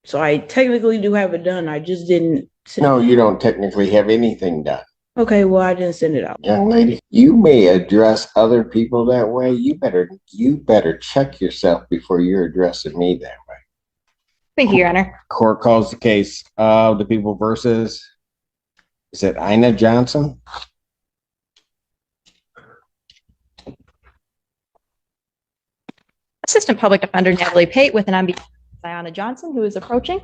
So I technically do have it done. I just didn't. No, you don't technically have anything done. Okay, well, I didn't send it out. Young lady, you may address other people that way. You better check yourself before you're addressing me that way. Thank you, Your Honor. Court calls the case of the people versus, is it Ina Johnson? Assistant Public Defender Natalie Pate with an on behalf of Ayanna Johnson, who is approaching.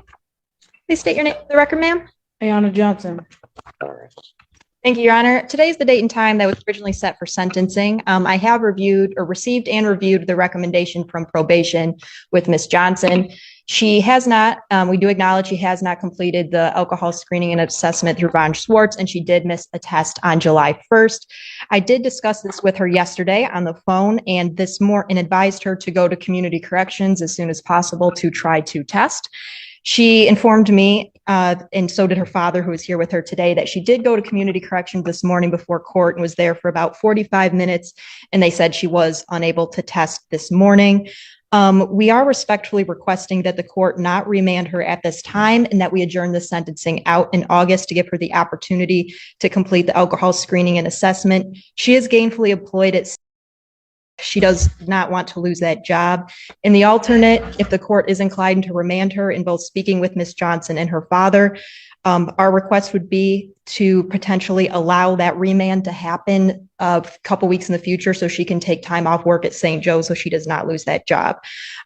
Please state your name for the record, ma'am. Ayanna Johnson. Thank you, Your Honor. Today is the date and time that was originally set for sentencing. I have received and reviewed the recommendation from probation with Ms. Johnson. She has not, we do acknowledge she has not completed the alcohol screening and assessment through Von Schwartz, and she did miss a test on July 1st. I did discuss this with her yesterday on the phone and advised her to go to community corrections as soon as possible to try to test. She informed me, and so did her father, who is here with her today, that she did go to community corrections this morning before court and was there for about 45 minutes, and they said she was unable to test this morning. We are respectfully requesting that the court not remand her at this time and that we adjourn the sentencing out in August to give her the opportunity to complete the alcohol screening and assessment. She is gainfully employed at She does not want to lose that job. In the alternate, if the court is inclined to remand her in both speaking with Ms. Johnson and her father, our request would be to potentially allow that remand to happen a couple weeks in the future so she can take time off work at St. Joe so she does not lose that job.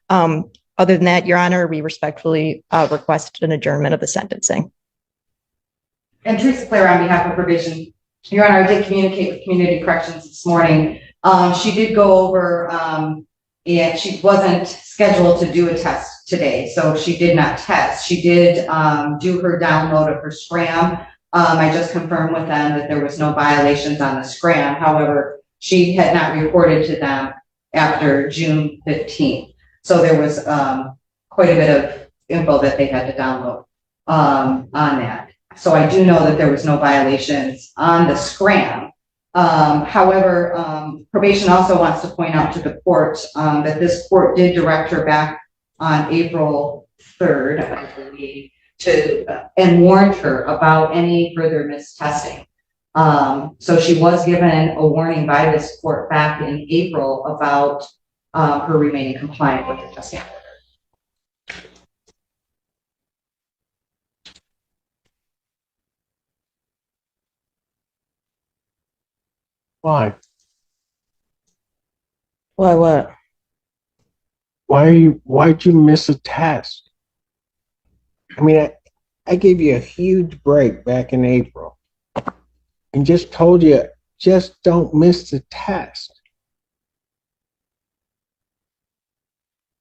Other than that, Your Honor, we respectfully request an adjournment of the sentencing. And Teresa Clare on behalf of probation. Your Honor, I did communicate with community corrections this morning. She did go over, and she wasn't scheduled to do a test today, so she did not test. She did do her download of her scram. I just confirmed with them that there was no violations on the scram. However, she had not reported to them after June 15th. So there was quite a bit of info that they had to download on that. So I do know that there was no violations on the scram. However, probation also wants to point out to the court that this court did direct her back on April 3rd, I believe, and warned her about any further mistesting. So she was given a warning by this court back in April about her remaining compliant with the testing. Why? Why what? Why'd you miss a test? I mean, I gave you a huge break back in April and just told you, just don't miss the test.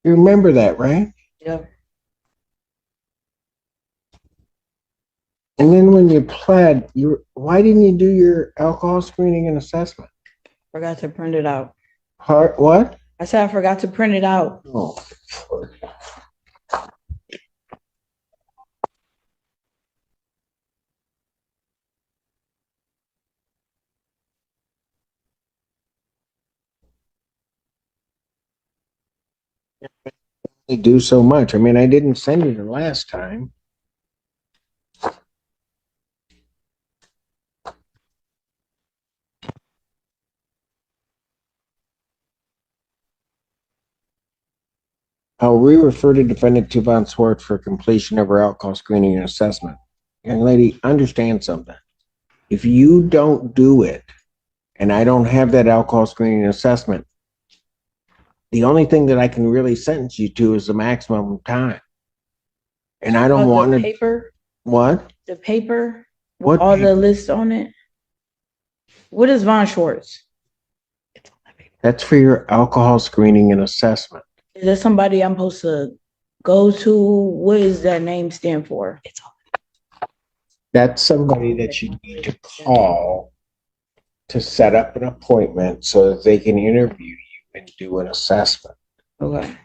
You remember that, right? Yeah. And then when you pled, why didn't you do your alcohol screening and assessment? Forgot to print it out. What? I said I forgot to print it out. Oh. They do so much. I mean, I didn't send you the last time. I'll re-refer to defendant to Von Schwartz for completion of her alcohol screening and assessment. Young lady, understand something. If you don't do it, and I don't have that alcohol screening and assessment, the only thing that I can really sentence you to is the maximum time. And I don't want the to. paper. What? The paper. What? All the lists on it. What is Von Schwartz? That's for your alcohol screening and assessment. Is there somebody I'm supposed to go to? What does that name stand for? That's somebody that you need to call to set up an appointment so that they can interview you and do an assessment. Okay.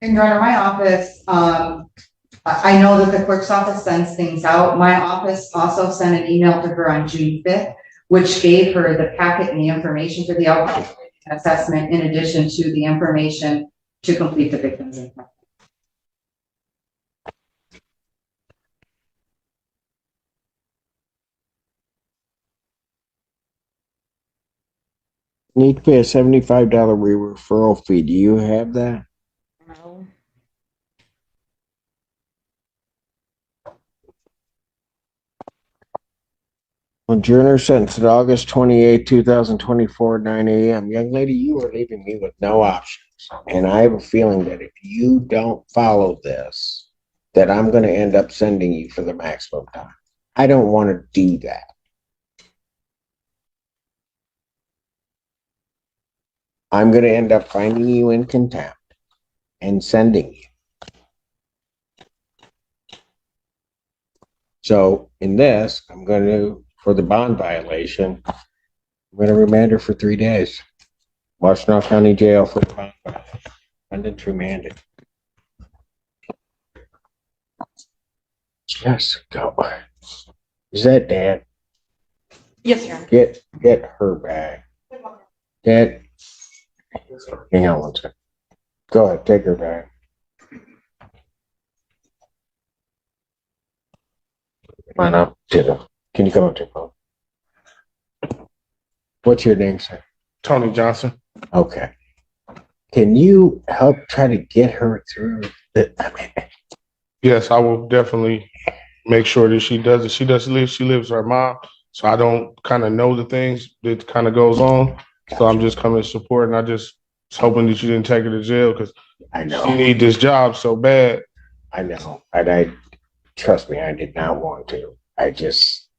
And Your Honor, my office, I know that the clerk's office sends things out. My office also sent an email to her on June 5th, which gave her the packet and the information for the alcohol assessment in addition to the information to complete the victim's impact. Need to pay a $75 referral fee. Do you have that? No. Adjourner sentenced at August 28, 2024, 9 a.m. Young lady, you are leaving me with no options. And I have a feeling that if you don't follow this, that I'm going to end up sending you for the maximum time. I don't want to do that. I'm going to end up finding you in contempt and sending you. So in this, I'm going to, for the bond violation, I'm going to remand her for 3 days. Washtenaw County Jail for the bond violation. Defendant remanded. Just go. Is that Dad? Yes, Your Honor. Get her back. Dad, hang on one second. Go ahead, take her back. Come on up to the. Can you come up to the phone? What's your name, sir? Tony Johnson. Okay. Can you help try to get her through the? I mean, Yes, I will definitely make sure that she does it. She lives with her mom, so I don't kind of know the things that kind of goes on. So I'm just coming to support, and I just was hoping that you didn't take her to jail because I know. she need this job so bad. I know. And I trust me, I did not want to. I just,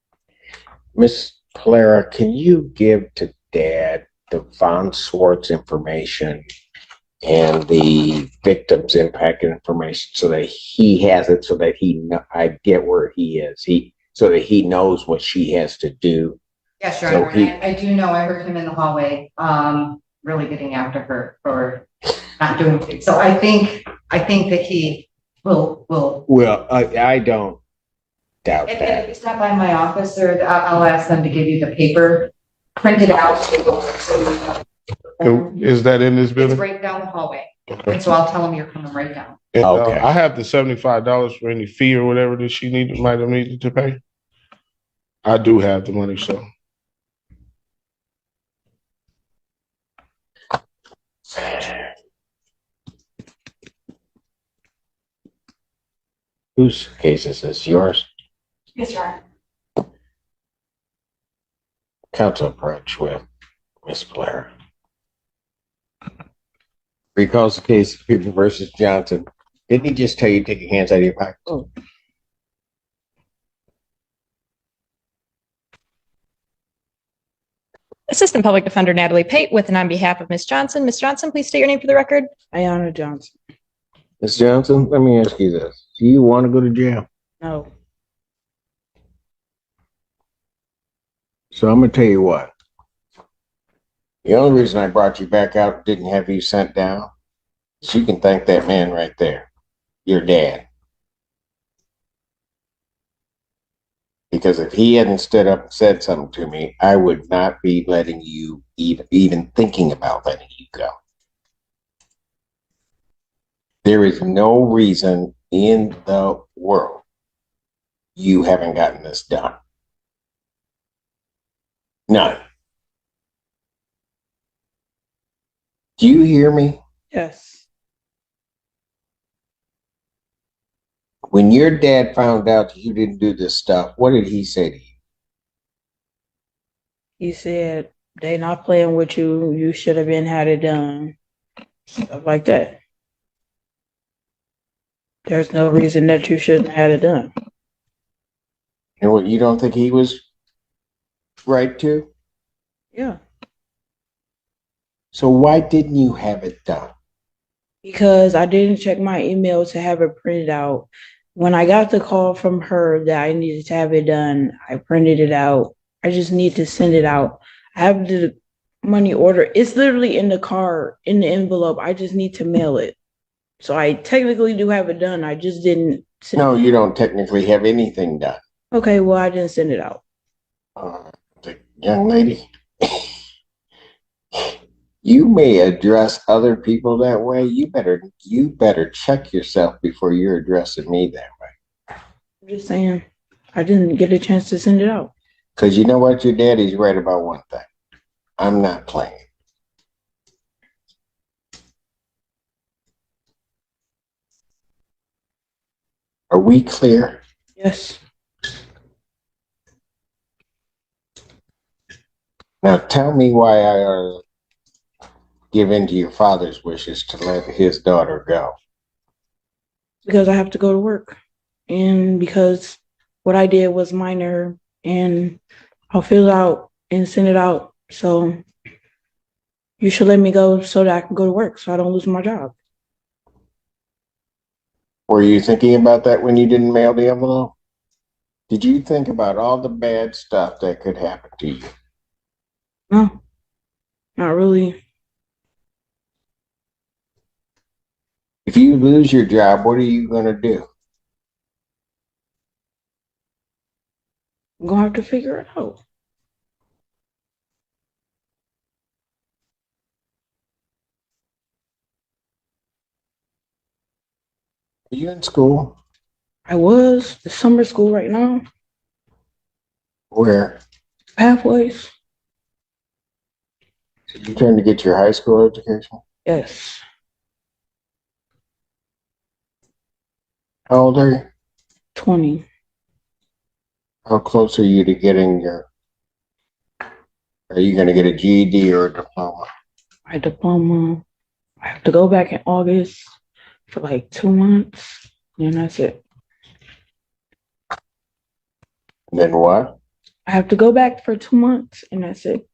Miss Clara, can you give to Dad the Von Swartz information and the victim's impact information so that he has it, so that I get where he is. So that he knows what she has to do. Yes, Your So Honor. I do know, I heard him in the hallway, really getting after her for not doing things. So I think that he will. Well, I don't doubt If that. you stop by my office, or I'll ask them to give you the paper, print it out. Is that in this It's building? right down the hallway. Okay. And so I'll tell them you're coming right down. And, Okay. I have the $75 for any fee or whatever that she might have needed to pay. I do have the money, so. Whose case is this? Yours? Yes, Your Honor. Counsel approach with Miss Clara. Recalls the case of People versus Johnson. Didn't he just tell you to take your hands out of your pocket? Oh. Assistant Public Defender Natalie Pate with and on behalf of Ms. Johnson. Ms. Johnson, please state your name for the record. Ayana Johnson. Miss Johnson, let me ask you this. Do you want to go to jail? No. So I'm going to tell you what. The only reason I brought you back out and didn't have you sent down is you can thank that man right there, your dad. Because if he hadn't stood up and said something to me, I would not be letting you even thinking about letting you go. There is no reason in the world you haven't gotten this done. None. Do you hear me? Yes. When your dad found out that you didn't do this stuff, what did he say to you? He said they not playing with you. You should have been had it done. Stuff like that. There's no reason that you shouldn't have had it done. And what, you don't think he was right to? Yeah. So why didn't you have it done? Because I didn't check my email to have it printed out. When I got the call from her that I needed to have it done, I printed it out. I just need to send it out. I have the money order. It's literally in the car, in the envelope. I just need to mail it. So I technically do have it done. I just didn't send No, it. you don't technically have anything done. Okay, well, I didn't send it out. The young lady, you may address other people that way. You better check yourself before you're addressing me that way. I'm just saying, I didn't get a chance to send it out. Because you know what? Your daddy's right about one thing. I'm not playing. Are we clear? Yes. Now tell me why I give in to your father's wishes to let his daughter go. Because I have to go to work. And because what I did was minor, and I'll fill it out and send it out. So you should let me go so that I can go to work so I don't lose my job. Were you thinking about that when you didn't mail the envelope? Did you think about all the bad stuff that could happen to you? No, not really. If you lose your job, what are you going to do? I'm going to have to figure it out. Are you in school? I was the summer school right now, Where? pathways. So you trying to get your high school education? Yes, How old are you? 20. How close are you to getting your, are you going to get a GED or a diploma? My diploma. I have to go back in August for like 2 months, and that's it. Then what? I have to go back for 2 months, and that's it.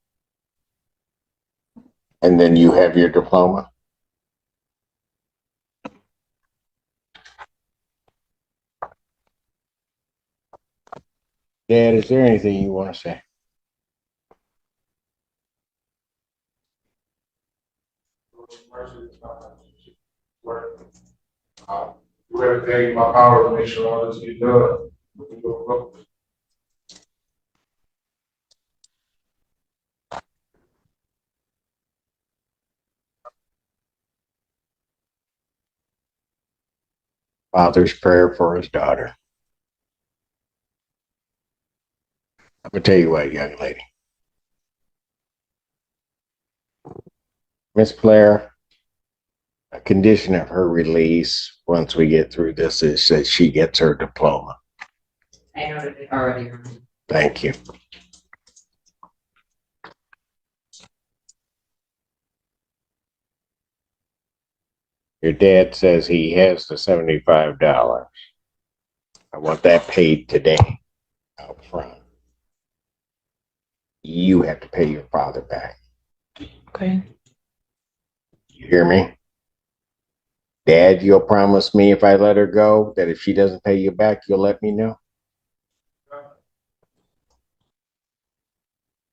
And then you have your diploma? Dad, is there anything you want to say? Do everything in my power to make sure all this gets done. Father's prayer for his daughter. I'm going to tell you what, young lady. Miss Blair, a condition of her release once we get through this is that she gets her diploma. I noted it already. Thank you. Your dad says he has the $75. I want that paid today out front. You have to pay your father back. Okay. You hear me? Dad, you'll promise me if I let her go that if she doesn't pay you back, you'll let me know?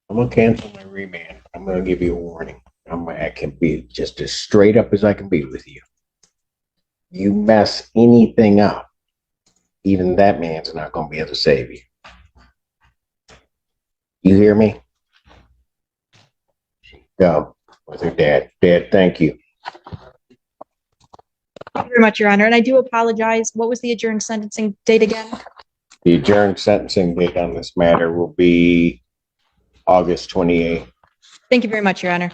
I'm going to cancel my remand. I'm going to give you a warning. I can be just as straight up as I can be with you. You mess anything up, even that man's not going to be able to save you. You hear me? Go with her dad. Dad, thank you. Thank you very much, Your Honor. And I do apologize. What was the adjourned sentencing date again? The adjourned sentencing date on this matter will be August 28th. Thank you very much, Your Honor.